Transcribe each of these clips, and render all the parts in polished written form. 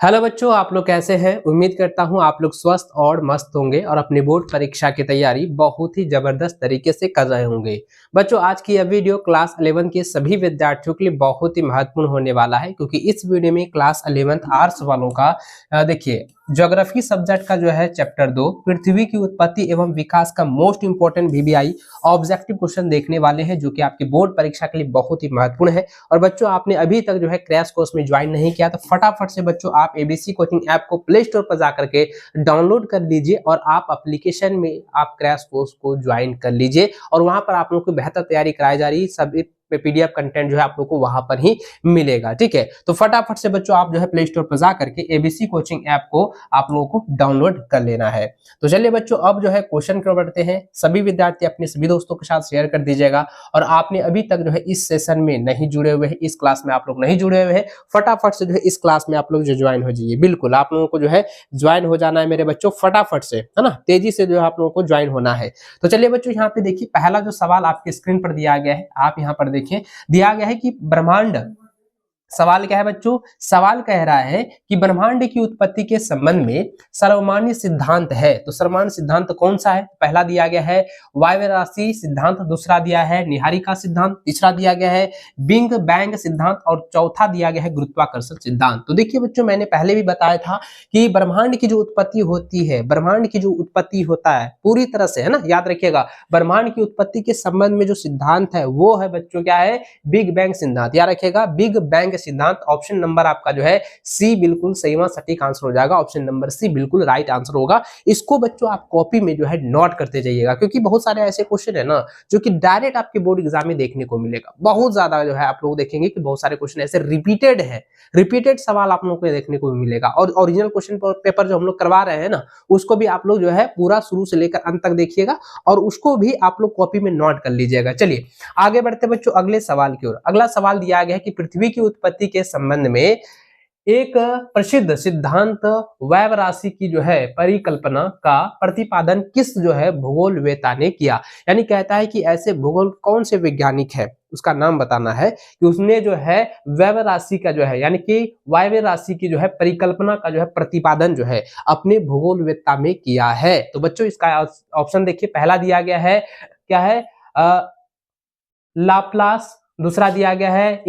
Hello बच्चों, आप लोग कैसे हैं। उम्मीद करता हूं आप लोग स्वस्थ और मस्त होंगे और अपनी बोर्ड परीक्षा की तैयारी बहुत ही जबरदस्त तरीके से कर रहे होंगे। बच्चों, आज की यह वीडियो क्लास 11 के सभी विद्यार्थियों के लिए बहुत ही महत्वपूर्ण होने वाला है, क्योंकि इस वीडियो में क्लास 11 आर्ट्स वालों का देखिए ज्योग्राफी सब्जेक्ट का जो है चैप्टर 2 पृथ्वी की उत्पत्ति एवं विकास का most important VVI objective question देखने वाले हैं, जो कि आपकी बोर्ड परीक्षा के लिए बहुत ही महत्वपूर्ण है। और बच्चों, आपने अभी तक जो है क्रैश कोर्स में ज्वाइन नहीं किया तो फटाफट से बच्चों आप एबीसी कोचिंग ऐप को प्ले स्टोर पर जाकर के डाउनलोड कर लीजिए और आप एप्लीकेशन में आप क्रैश कोर्स को ज्वाइन कर लीजिए। और वहां पर आप लोगों को बेहतर तैयारी कराई जा रही है। सब पीडीएफ कंटेंट जो है आप लोग को वहां पर ही मिलेगा। ठीक है, तो फटाफट से बच्चों आप जो है प्ले स्टोर पर जा करके एबीसी कोचिंग ऐप को आप लोगों को डाउनलोड कर लेना है। तो चलिए बच्चों, अब जो है क्वेश्चन की ओर बढ़ते हैं। सभी विद्यार्थी अपने सभी दोस्तों के साथ शेयर कर दीजिएगा। और आपने अभी तक जो है इस सेशन में नहीं जुड़े हुए हैं, इस क्लास में आप लोग नहीं जुड़े हुए हैं, फटाफट से जो है इस क्लास में आप लोग जो ज्वाइन हो जाइए। बिल्कुल आप लोगों को जो है ज्वाइन हो जाना है मेरे बच्चों, फटाफट से, है ना, तेजी से जो है आप लोगों को ज्वाइन होना है। तो चलिए बच्चों, यहाँ पे देखिए पहला जो सवाल आपके स्क्रीन पर दिया गया है, आप यहाँ पर देखिए दिया गया है कि ब्रह्मांड, सवाल क्या है बच्चों, सवाल कह रहा है कि ब्रह्मांड की उत्पत्ति के संबंध में सर्वमान्य सिद्धांत है। तो सर्वमान्य सिद्धांत कौन सा है? पहला दिया गया है वायव्य राशि सिद्धांत, दूसरा दिया है निहारिका सिद्धांत, तीसरा दिया गया है बिग बैंग सिद्धांत और चौथा दिया गया है गुरुत्वाकर्षण सिद्धांत। तो देखिए बच्चों, मैंने पहले भी बताया था कि ब्रह्मांड की जो उत्पत्ति होती है, ब्रह्मांड की जो उत्पत्ति होता है पूरी तरह से, है ना, याद रखिएगा, ब्रह्मांड की उत्पत्ति के संबंध में जो सिद्धांत है वो है बच्चों क्या है? बिग बैंग सिद्धांत। याद रखिएगा, बिग बैंग सिद्धांत। ऑप्शन नंबर आपका जो है सी बिल्कुल सही व सटीक आंसर हो जाएगा। ऑप्शन नंबर सी बिल्कुल राइट आंसर होगा। इसको बच्चों आप कॉपी में जो है नोट करते जाइएगा, क्योंकि बहुत सारे ऐसे क्वेश्चन है ना जो कि डायरेक्ट आपके बोर्ड एग्जाम में देखने को मिलेगा। बहुत ज्यादा जो है आप लोग देखेंगे कि बहुत सारे क्वेश्चन ऐसे रिपीटेड है, रिपीटेड सवाल आप लोगों को देखने को मिलेगा। और ओरिजिनल क्वेश्चन पेपर जो हम लोग करवा रहे हैं ना, उसको भी आप लोग जो है पूरा शुरू से लेकर अंत तक देखिएगा और उसको भी आप लोग कॉपी में नोट कर लीजिएगा। चलिए आगे बढ़ते बच्चों अगले सवाल की ओर। अगला सवाल दिया गया है कि पृथ्वी की उत्पत्ति के संबंध में एक प्रसिद्ध सिद्धांत वायव्य राशि की जो है परिकल्पना का प्रतिपादन किस जो है भूगोलवेत्ता ने किया। यानी कहता है कि ऐसे भूगोल कौन से वैज्ञानिक है, उसका नाम बताना है कि उसने जो है वायव्य राशि का जो है, यानी कि वायव्य राशि की जो है परिकल्पना का जो है प्रतिपादन जो है अपने भूगोलवेत्ता में किया है। तो बच्चों इसका ऑप्शन देखिए, पहला दिया गया है क्या है? लाप्लास, दूसरा दिया गया है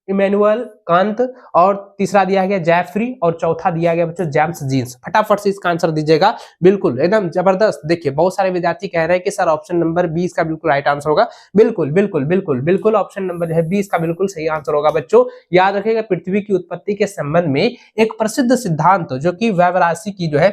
इमैनुअल कांत और तीसरा दिया गया जेफरी और चौथा दिया गया बच्चों जेम्स जीन्स। फटाफट से इसका आंसर दीजिएगा। बिल्कुल एकदम जबरदस्त। देखिए बहुत सारे विद्यार्थी कह रहे हैं कि सर ऑप्शन नंबर 20 का बिल्कुल राइट आंसर होगा। बिल्कुल बिल्कुल बिल्कुल बिल्कुल ऑप्शन नंबर जो है 20 का बिल्कुल सही आंसर होगा। बच्चों याद रखिएगा, पृथ्वी की उत्पत्ति के संबंध में एक प्रसिद्ध सिद्धांत जो कि वायव्य राशि की जो है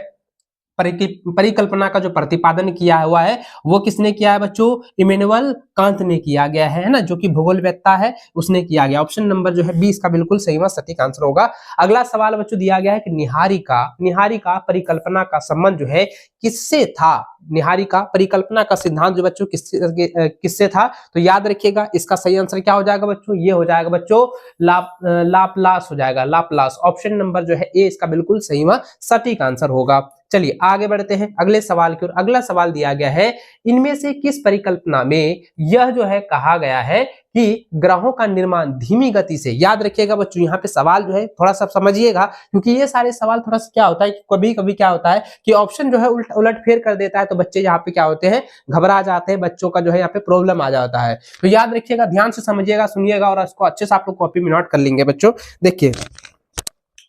परिकल्पना का जो प्रतिपादन किया हुआ है वो किसने किया है बच्चों? इमैनुअल कांत ने किया गया है ना, जो कि भूगोलवेत्ता है, उसने किया गया। ऑप्शन नंबर जो है 20 का बिल्कुल सही व सटीक आंसर होगा। अगला सवाल बच्चों दिया गया है कि निहारिका परिकल्पना का संबंध जो है किससे था? निहारिका परिकल्पना का सिद्धांत जो बच्चों किससे था? तो याद रखिएगा इसका सही आंसर क्या हो जाएगा बच्चों? ये हो जाएगा बच्चों लाप्लास हो जाएगा, लाप्लास। ऑप्शन नंबर जो है ए इसका बिल्कुल सही व सटीक आंसर होगा। चलिए आगे बढ़ते हैं अगले सवाल की ओर। अगला सवाल दिया गया है, इनमें से किस परिकल्पना में यह जो है कहा गया है कि ग्रहों का निर्माण धीमी गति से। याद रखिएगा बच्चों, यहाँ पे सवाल जो है थोड़ा सा समझिएगा, क्योंकि ये सारे सवाल थोड़ा सा क्या होता है कि कभी कभी क्या होता है कि ऑप्शन जो है उलट फेर कर देता है, तो बच्चे यहाँ पे क्या होते हैं, घबरा जाते हैं, बच्चों का जो है यहाँ पे प्रॉब्लम आ जाता है। तो याद रखिएगा, ध्यान से समझिएगा, सुनिएगा और इसको अच्छे से आप लोग कॉपी में नोट कर लेंगे। बच्चों देखिए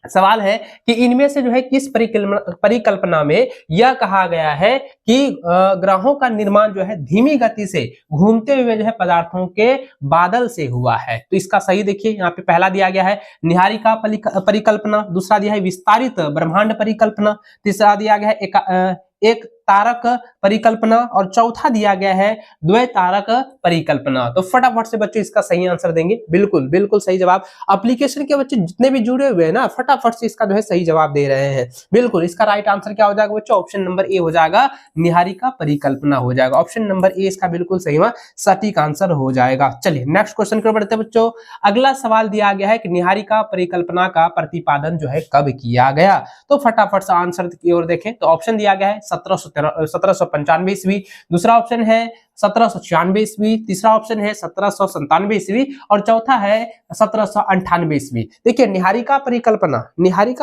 सवाल है कि इनमें से जो है किस परिकल्पना में यह कहा गया है कि ग्रहों का निर्माण जो है धीमी गति से घूमते हुए जो है पदार्थों के बादल से हुआ है। तो इसका सही देखिए, यहाँ पे पहला दिया गया है निहारिका परिकल्पना, दूसरा दिया है विस्तारित ब्रह्मांड परिकल्पना, तीसरा दिया गया है एक तारक परिकल्पना और चौथा दिया गया है द्वैतारक परिकल्पना। तो फटाफट से बच्चों इसका सही आंसर देंगे। बिल्कुल बिल्कुल सही जवाब। एप्लीकेशन के बच्चे जितने भी जुड़े हुए हैं ना, फटाफट से इसका जो है सही जवाब दे रहे हैं। बिल्कुल इसका राइट आंसर क्या हो जाएगा बच्चों? ऑप्शन नंबर ए हो जाएगा, निहारिका परिकल्पना हो जाएगा। ऑप्शन नंबर ए इसका बिल्कुल सही व सटीक आंसर हो जाएगा। चलिए नेक्स्ट क्वेश्चन की ओर बढ़ते हैं बच्चों। अगला सवाल दिया गया है कि निहारिका परिकल्पना का प्रतिपादन जो है कब किया गया। तो फटाफट से आंसर की ओर देखें तो ऑप्शन दिया गया है 1795 ईस्वी, दूसरा ऑप्शन है 1796 ईस्वी, तीसरा ऑप्शन है 1797 ईस्वी और चौथा है 1798 ईस्वी। देखिए निहारिका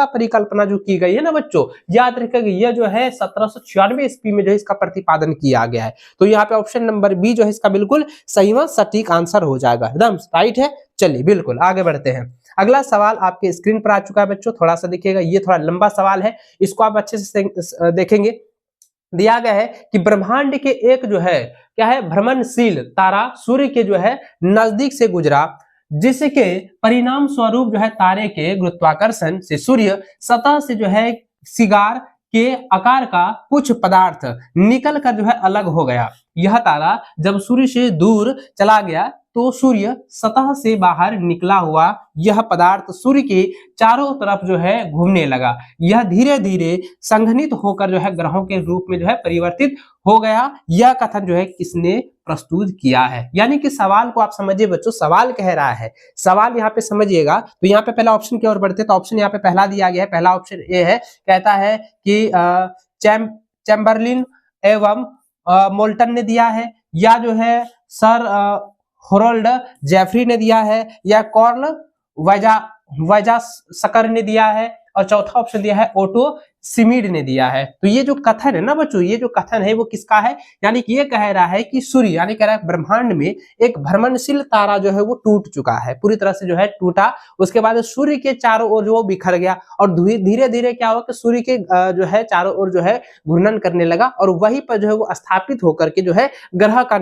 परिकल्पना जो की गई है ना बच्चों, याद रखिएगा यह जो है 1796 ईस्वी में जो है इसका प्रतिपादन किया गया है। तो यहाँ पे ऑप्शन नंबर बी जो है इसका बिल्कुल सही व सटीक आंसर हो जाएगा, एकदम राइट है। चलिए बिल्कुल आगे बढ़ते हैं। अगला सवाल आपके स्क्रीन पर आ चुका है बच्चों, थोड़ा सा देखिएगा, ये थोड़ा लंबा सवाल है, इसको आप अच्छे से देखेंगे। दिया गया है कि ब्रह्मांड के एक जो है क्या है भ्रमणशील तारा सूर्य के जो है नजदीक से गुजरा, जिसके परिणाम स्वरूप जो है तारे के गुरुत्वाकर्षण से सूर्य सतह से जो है सिगार के आकार का कुछ पदार्थ निकल कर जो है अलग हो गया। यह तारा जब सूर्य से दूर चला गया तो सूर्य सतह से बाहर निकला हुआ यह पदार्थ सूर्य के चारों तरफ जो है घूमने लगा। यह धीरे धीरे संघनित होकर जो है ग्रहों के रूप में जो है परिवर्तित हो गया। यह कथन जो है किसने प्रस्तुत किया है? यानी कि सवाल को आप समझिए बच्चों, सवाल कह रहा है, सवाल यहाँ पे समझिएगा। तो यहाँ पे पहला ऑप्शन की ओर बढ़ते, तो ऑप्शन यहाँ पे पहला दिया गया है, पहला ऑप्शन ए है, कहता है कि चैम्बरलिन एवं मोल्टन ने दिया है, या जो है सर होरोल्ड जेफरी ने दिया है, या कॉर्ल वैजास्कर ने दिया है, और चौथा ऑप्शन दिया है ओटो सिमिड ने दिया है। तो ये जो कथन है ना बच्चों, ये जो कथन है वो किसका है? यानी कि ये कह रहा है कि सूर्य, यानी कह रहा है ब्रह्मांड में एक भ्रमणशील तारा जो है वो टूट चुका है, पूरी तरह से जो है टूटा। उसके बाद सूर्य के चारों ओर जो बिखर गया और धीरे धीरे क्या हुआ कि सूर्य के जो है चारों ओर जो है घूर्णन करने लगा, और वहीं पर जो है वो स्थापित होकर के जो है ग्रह का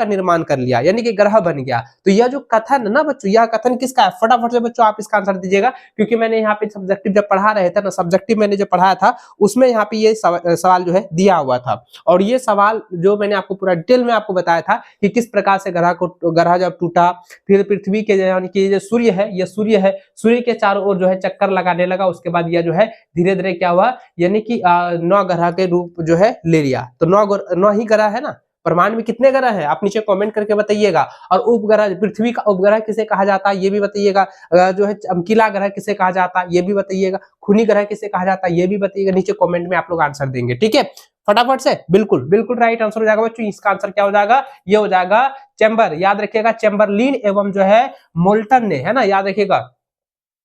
निर्माण कर लिया, यानी कि ग्रह बन गया। तो यह जो कथन है ना बच्चों, यह कथन किसका है? फटाफट से बच्चों आप इसका आंसर दीजिएगा, क्योंकि मैंने यहाँ पे सब्जेक्टिव जब पढ़ा रहे थे ना, सब्जेक्टिव मैंने जो पढ़ाया था उसमें यहाँ पे ये सवाल जो है दिया हुआ था। और ये सवाल जो मैंने आपको पूरा डिटेल में आपको बताया था कि किस प्रकार से ग्रह जब टूटा, फिर पृथ्वी के यानी कि जो सूर्य है, ये सूर्य है, सूर्य के चारों ओर जो है चक्कर लगाने लगा। उसके बाद यह जो है धीरे धीरे क्या हुआ, यानी कि 9 ग्रह के रूप जो है ले लिया। तो 9 ही ग्रह है ना, ब्रह्मांड में कितने ग्रह हैं आप नीचे कमेंट करके बताइएगा। और उपग्रह, पृथ्वी का उपग्रह किसे कहा जाता है ये भी बताइएगा। जो है चमकीला ग्रह किसे कहा जाता है ये भी बताइएगा। खूनी ग्रह किसे कहा जाता है ये भी बताइएगा। नीचे कमेंट में आप लोग आंसर देंगे, ठीक है, फटाफट से। बिल्कुल बिल्कुल राइट आंसर हो जाएगा बच्चों। इसका आंसर क्या हो जाएगा? ये हो जाएगा चैम्बर, याद रखिएगा, चैम्बरलिन एवं जो है मोल्टन ने, है ना, याद रखिएगा।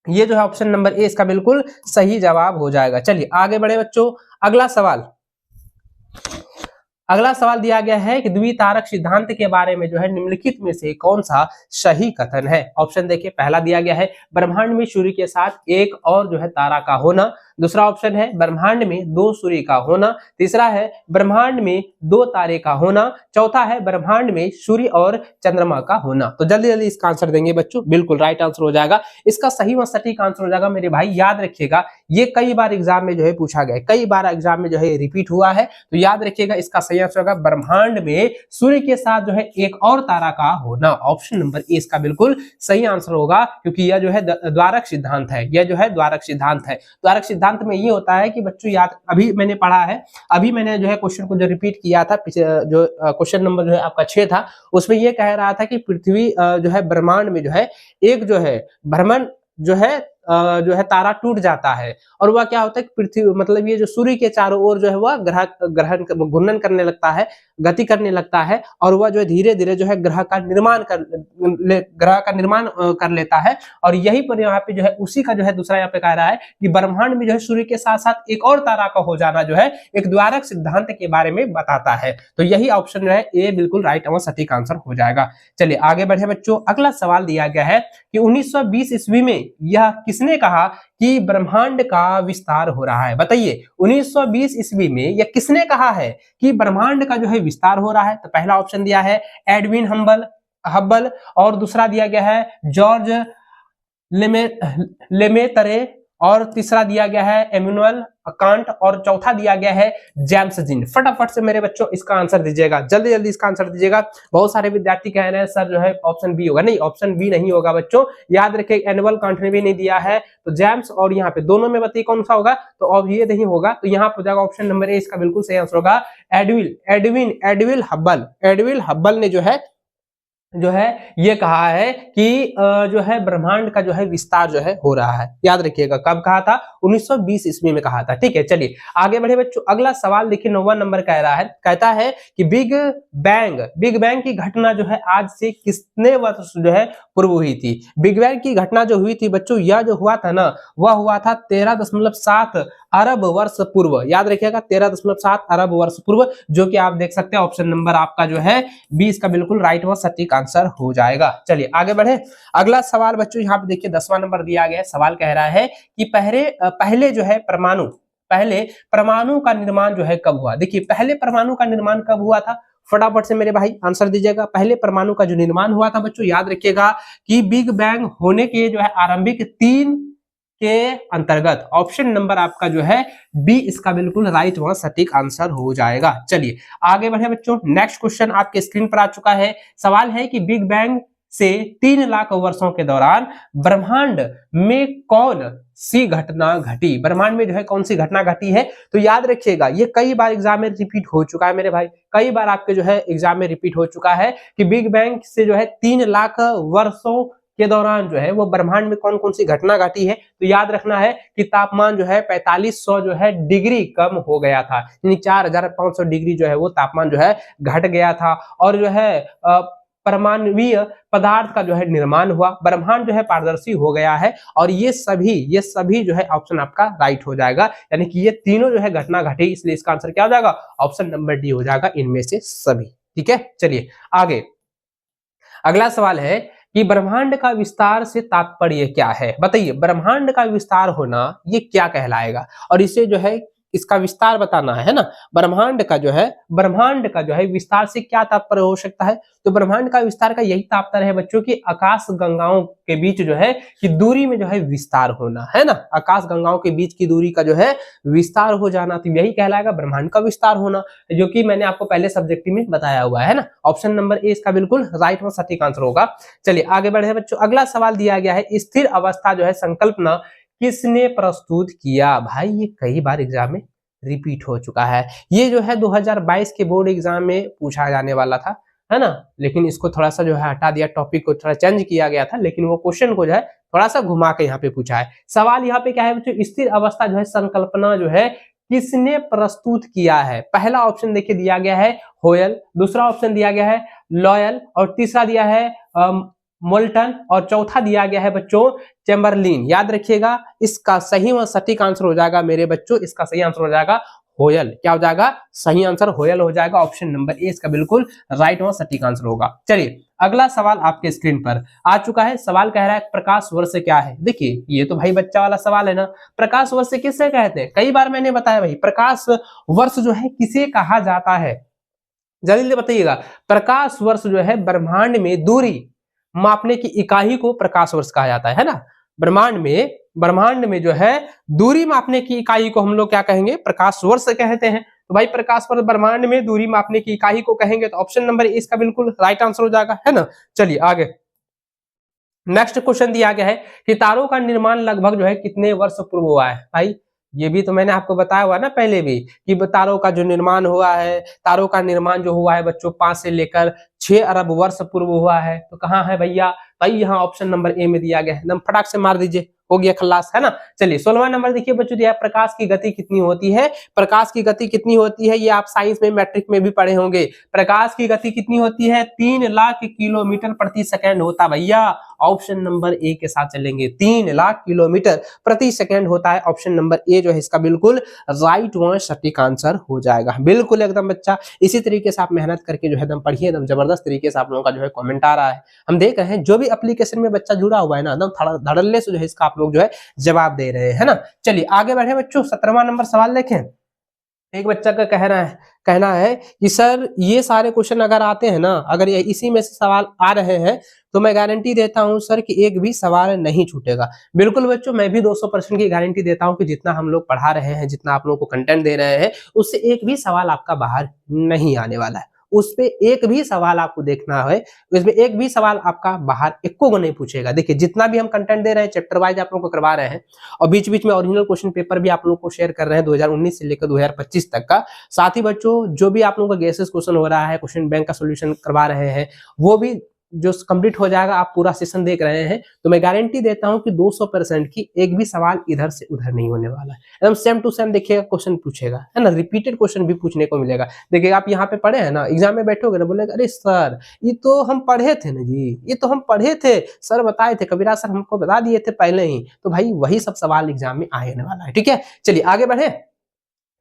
ये जो है ऑप्शन नंबर ए इसका बिल्कुल सही जवाब हो जाएगा। चलिए आगे बढ़े बच्चों। अगला सवाल दिया गया है कि द्वितारक सिद्धांत के बारे में जो है निम्नलिखित में से कौन सा सही कथन है? ऑप्शन देखिए, पहला दिया गया है ब्रह्मांड में सूर्य के साथ एक और जो है तारा का होना। दूसरा ऑप्शन है ब्रह्मांड में 2 सूर्य का होना। तीसरा है ब्रह्मांड में 2 तारे का होना। चौथा है ब्रह्मांड में सूर्य और चंद्रमा का होना। तो जल्दी जल्दी इसका आंसर देंगे बच्चों, बिल्कुल राइट आंसर हो जाएगा। इसका सही व सटीक आंसर हो जाएगा मेरे भाई, याद रखिएगा, ये कई बार एग्जाम में जो है पूछा गया, कई बार एग्जाम में जो है रिपीट हुआ है। तो याद रखिएगा इसका सही आंसर होगा ब्रह्मांड में सूर्य के साथ जो है एक और तारा का होना। ऑप्शन नंबर ए इसका बिल्कुल सही आंसर होगा, क्योंकि यह जो है द्वारक सिद्धांत है, यह जो है द्वारक सिद्धांत है। द्वारक सिद्धांत में ये होता है कि बच्चों याद, अभी मैंने पढ़ा है, अभी मैंने जो है क्वेश्चन को जो रिपीट किया था, जो क्वेश्चन नंबर जो है आपका 6 था, उसमें ये कह रहा था कि पृथ्वी जो है ब्रह्मांड में जो है एक जो है भ्रमण जो है तारा टूट जाता है, और वह क्या होता है कि पृथ्वी, मतलब ये जो सूर्य के चारों ओर जो है वह घूर्णन करने लगता है, गति करने लगता है, और वह जो है धीरे धीरे जो है ग्रह का निर्माण कर लेता है। और यही पर यहाँ पे जो है उसी का जो है दूसरा यहाँ पे कह रहा है कि ब्रह्मांड में जो है सूर्य के साथ साथ एक और तारा का हो जाना जो है एक द्वारक सिद्धांत के बारे में बताता है। तो यही ऑप्शन जो है ए बिल्कुल राइट और सटीक आंसर हो जाएगा। चलिए आगे बढ़े बच्चों। अगला सवाल दिया गया है कि 1920 ईस्वी में यह किसने कहा कि ब्रह्मांड का विस्तार हो रहा है? बताइए 1920 ईस्वी में यह किसने कहा है कि ब्रह्मांड का जो है विस्तार हो रहा है? तो पहला ऑप्शन दिया है एडविन हब्बल, और दूसरा दिया गया है जॉर्ज लेमेतरे, और तीसरा दिया गया है इमैनुअल कांट, और चौथा दिया गया है जेम्स जीन। फटाफट से मेरे बच्चों इसका आंसर दीजिएगा, जल्दी जल्दी इसका आंसर दीजिएगा। बहुत सारे विद्यार्थी कह रहे हैं सर जो है ऑप्शन बी होगा, नहीं, ऑप्शन बी नहीं होगा बच्चों, याद रखिए इमैनुअल कांट ने भी नहीं दिया है। तो जेम्स और यहाँ पे दोनों में बताइए कौन सा होगा? तो अब ये नहीं होगा, तो यहाँ पर जाएगा ऑप्शन नंबर ए, इसका बिल्कुल सही आंसर होगा एडविन हब्बल ने जो है जो है ये कहा है कि जो है ब्रह्मांड का जो है विस्तार जो है हो रहा है। याद रखिएगा कब कहा था, 1920 ईस्वी में कहा था। ठीक है, चलिए आगे बढ़े बच्चों। अगला सवाल देखिए 9वां नंबर कह रहा है, कहता है कि बिग बैंग की घटना जो है आज से कितने वर्ष जो है पूर्व हुई थी। बिग बैंग की घटना जो हुई थी बच्चों, यह जो हुआ था ना, वह हुआ था 13.7 अरब वर्ष पूर्व। याद रखिएगा 13.7 अरब वर्ष पूर्व, जो कि आप देख सकते हैं ऑप्शन नंबर आपका जो है 20 का बिल्कुल राइट व सटीक आंसर हो जाएगा। चलिए आगे बढ़े। अगला सवाल बच्चों यहाँ पे देखिए 10वां नंबर दिया गया है। सवाल कह रहा है कि पहले जो है परमाणु का निर्माण जो है कब हुआ। देखिए पहले परमाणु का निर्माण कब हुआ था, फटाफट से मेरे भाई आंसर दीजिएगा। पहले परमाणु का जो निर्माण हुआ था बच्चों, याद रखिएगा कि बिग बैंग होने के जो है आरंभिक 3 के अंतर्गत ऑप्शन नंबर आपका जो है बी इसका बिल्कुल राइट व सटीक आंसर हो जाएगा। चलिए आगे बढ़े बच्चों। नेक्स्ट क्वेश्चन आपके स्क्रीन पर आ चुका है। सवाल है कि बिग बैंग से 3 लाख वर्षों के दौरान ब्रह्मांड में कौन सी घटना घटी। ब्रह्मांड में जो है कौन सी घटना घटी है, तो याद रखिएगा ये कई बार एग्जाम में रिपीट हो चुका है मेरे भाई, कई बार आपके जो है एग्जाम में रिपीट हो चुका है कि बिग बैंग से जो है 3 लाख वर्षों के दौरान जो है वो ब्रह्मांड में कौन कौन सी घटना घटी है। तो याद रखना है कि तापमान जो है 4500 जो है डिग्री कम हो गया था, यानी 4500 डिग्री जो है वो तापमान जो है घट गया था। और जो है परमाणुवीय पदार्थ का जो है निर्माण हुआ, ब्रह्मांड जो है पारदर्शी हो गया है। और ये सभी जो है ऑप्शन आपका राइट हो जाएगा, यानी कि ये तीनों जो है घटना घटी, इसलिए इसका आंसर क्या हो जाएगा, ऑप्शन नंबर डी हो जाएगा, इनमें से सभी। ठीक है, चलिए आगे। अगला सवाल है कि ब्रह्मांड का विस्तार से तात्पर्य क्या है। बताइए ब्रह्मांड का विस्तार होना ये क्या कहलाएगा, और इसे जो है इसका विस्तार बताना है ना। ब्रह्मांड का जो है विस्तार से क्या तात्पर्य हो सकता है, तो ब्रह्मांड का विस्तार का यही तात्पर्य है बच्चों की आकाश गंगाओं के बीच जो है कि दूरी में जो है विस्तार होना, है ना। आकाश गंगाओं के बीच की दूरी का जो है विस्तार हो जाना, तो यही कहलाएगा ब्रह्मांड का विस्तार होना, जो कि मैंने आपको पहले सब्जेक्टिव में बताया हुआ है ना। ऑप्शन नंबर ए इसका बिल्कुल राइट और सटीक आंसर होगा। चलिए आगे बढ़े बच्चों। अगला सवाल दिया गया है, स्थिर अवस्था जो है संकल्पना किसने प्रस्तुत किया। भाई ये कई बार एग्जाम में रिपीट हो चुका है, ये जो है 2022 के बोर्ड एग्जाम में पूछा जाने वाला था, है ना। लेकिन इसको थोड़ा सा जो है हटा दिया, टॉपिक को थोड़ा चेंज किया गया था, लेकिन वो क्वेश्चन को जो है थोड़ा सा घुमा के यहाँ पे पूछा है। सवाल यहाँ पे क्या है बच्चों, स्थिर अवस्था जो है संकल्पना जो है किसने प्रस्तुत किया है। पहला ऑप्शन देखिए दिया गया है होयल, दूसरा ऑप्शन दिया गया है लॉयल, और तीसरा दिया है मोल्टन, और चौथा दिया गया है बच्चों चैम्बरलिन। याद रखिएगा इसका सही व सटीक आंसर हो जाएगा मेरे बच्चों, इसका सही आंसर हो जाएगा होयल। क्या हो जाएगा, सही आंसर होयल हो जाएगा। ऑप्शन नंबर ए इसका बिल्कुल राइट व सटीक आंसर होगा। चलिए अगला सवाल आपके स्क्रीन पर आ चुका है। सवाल कह रहा है प्रकाश वर्ष क्या है। देखिए ये तो भाई बच्चा वाला सवाल है ना, प्रकाश वर्ष किसे कहते हैं। कई बार मैंने बताया भाई प्रकाश वर्ष जो है किसे कहा जाता है, जल्दी बताइएगा। प्रकाश वर्ष जो है ब्रह्मांड में दूरी मापने की इकाई को प्रकाश वर्ष कहा जाता है ना। ब्रह्मांड में जो है दूरी मापने की इकाई को हम लोग क्या कहेंगे, प्रकाश वर्ष कहते हैं। तो भाई प्रकाश वर्ष ब्रह्मांड में दूरी मापने की इकाई को कहेंगे, तो ऑप्शन नंबर ए इसका बिल्कुल राइट आंसर हो जाएगा, है ना। चलिए आगे नेक्स्ट क्वेश्चन दिया गया है कि तारों का निर्माण लगभग जो है कितने वर्ष पूर्व हुआ है। भाई ये भी तो मैंने आपको बताया हुआ ना पहले भी कि तारों का जो निर्माण हुआ है, तारों का निर्माण जो हुआ है बच्चों 5 से लेकर 6 अरब वर्ष पूर्व हुआ है। तो कहाँ है भैया, भाई यहाँ ऑप्शन नंबर ए में दिया गया है, एकदम फटाक से मार दीजिए, हो गया खल्लास, है ना। चलिए 16वां नंबर देखिए बच्चों दिया प्रकाश की गति कितनी होती है। प्रकाश की गति कितनी होती है ये आप साइंस में मैट्रिक में भी पढ़े होंगे। प्रकाश की गति कितनी होती है, 3 लाख किलोमीटर प्रति सेकंड होता भैया। ऑप्शन नंबर ए के साथ चलेंगे, 3 लाख किलोमीटर प्रति सेकंड होता है। ऑप्शन नंबर ए जो है इसका बिल्कुल राइट व सटीक आंसर हो जाएगा, बिल्कुल एकदम बच्चा। इसी तरीके से आप मेहनत करके जो है एकदम पढ़िए, एकदम जबरदस्त तरीके से आप लोगों का जो है कमेंट आ रहा है। हम देख रहे हैं जो भी एप्लीकेशन में बच्चा जुड़ा हुआ है ना, एकदम धड़ल्ले से जो है इसका आप लोग जो है जवाब दे रहे हैं ना। चलिए आगे बढ़े बच्चों। 17वां नंबर सवाल देखें। एक बच्चा का कहना है कि सर ये सारे क्वेश्चन अगर आते हैं ना, अगर ये इसी में से सवाल आ रहे हैं तो मैं गारंटी देता हूं सर कि एक भी सवाल नहीं छूटेगा। बिल्कुल बच्चों, मैं भी 200% की गारंटी देता हूं कि जितना हम लोग पढ़ा रहे हैं, जितना आप लोगों को कंटेंट दे रहे हैं, उससे एक भी सवाल आपका बाहर नहीं आने वाला है। उस पे एक भी सवाल आपको देखना है, इसमें एक भी सवाल आपका बाहर एको को नहीं पूछेगा। देखिए जितना भी हम कंटेंट दे रहे हैं चैप्टर वाइज आप लोगों को करवा रहे हैं, और बीच बीच में ओरिजिनल क्वेश्चन पेपर भी आप लोगों को शेयर कर रहे हैं 2019 से लेकर 2025 तक का। साथ ही बच्चों जो भी आप लोगों का गेसेस क्वेश्चन हो रहा है, क्वेश्चन बैंक का सोल्यूशन करवा रहे हैं, वो भी जो कंप्लीट हो जाएगा, आप पूरा सेशन देख रहे हैं तो मैं गारंटी देता हूं कि 200% की एक भी सवाल इधर से उधर नहीं होने वाला है। एकदम सेम टू सेम देखिएगा क्वेश्चन पूछेगा, है ना, रिपीटेड क्वेश्चन भी पूछने को मिलेगा। देखिएगा आप यहाँ पे पढ़े हैं ना, एग्जाम में बैठोगे ना, बोलेगा अरे सर ये तो हम पढ़े थे ना जी, ये तो हम पढ़े थे, सर बताए थे, कबीरा सर हमको बता दिए थे पहले ही। तो भाई वही सब सवाल एग्जाम में आने वाला है। ठीक है, चलिए आगे बढ़े।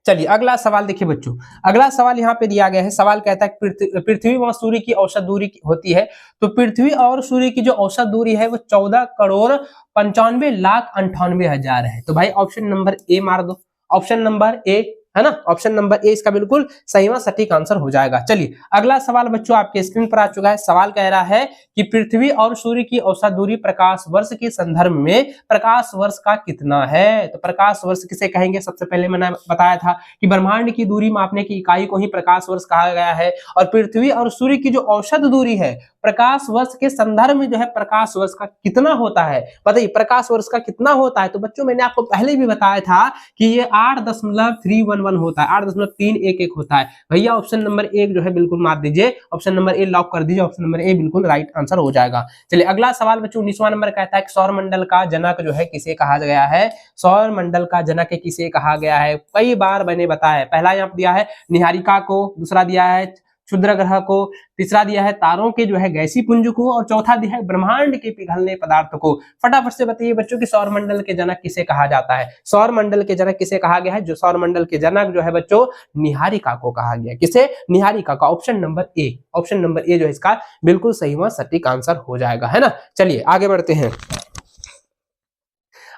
चलिए अगला सवाल देखिए बच्चों, अगला सवाल यहाँ पे दिया गया है। सवाल कहता है पृथ्वी व सूर्य की औसत दूरी होती है। तो पृथ्वी और सूर्य की जो औसत दूरी है वो 14,95,98,000 है। तो भाई ऑप्शन नंबर ए मार दो, ऑप्शन नंबर ए, है ना, ऑप्शन नंबर ए इसका बिल्कुल सही व सटीक आंसर हो जाएगा। चलिए अगला सवाल बच्चों आपके स्क्रीन पर आ चुका है। सवाल कह रहा है कि पृथ्वी और सूर्य की औसत दूरी प्रकाश वर्ष के संदर्भ में प्रकाश वर्ष का कितना है। तो प्रकाश वर्ष किसे कहेंगे, सबसे पहले मैंने बताया था कि ब्रह्मांड की दूरी मापने की इकाई को ही प्रकाश वर्ष कहा गया है। और पृथ्वी और सूर्य की जो औसत दूरी है प्रकाश वर्ष के संदर्भ में जो है प्रकाश वर्ष का कितना होता है, बताइए प्रकाश वर्ष का कितना होता है। तो बच्चों मैंने आपको पहले भी बताया था कि ये 8.311 होता है, 8.311 होता है। भैया ऑप्शन नंबर एक जो है बिल्कुल मार दीजिए, ऑप्शन नंबर ए लॉक कर दीजिए, ऑप्शन नंबर ए बिल्कुल राइट आंसर हो जाएगा। चलिए अगला सवाल बच्चों 19वां नंबर कहता है कि सौर मंडल का जनक जो है किसे कहा गया है। सौर मंडल का जनक किसे कहा गया है, कई बार मैंने बताया है। पहला यहाँ दिया है निहारिका को, दूसरा दिया है क्षुद्र ग्रह को, तीसरा दिया है तारों के जो है गैसी पुंज को, और चौथा दिया है ब्रह्मांड के पिघलने पदार्थ को। फटाफट से बताइए बच्चों कि सौर मंडल के जनक किसे कहा जाता है। सौर मंडल के जनक किसे कहा गया है, जो सौर मंडल के जनक जो है बच्चों निहारिका को कहा गया। किसे, निहारिका का, option number A, option number A जो है इसका बिल्कुल सही व सटीक आंसर हो जाएगा, है ना। चलिए आगे बढ़ते हैं।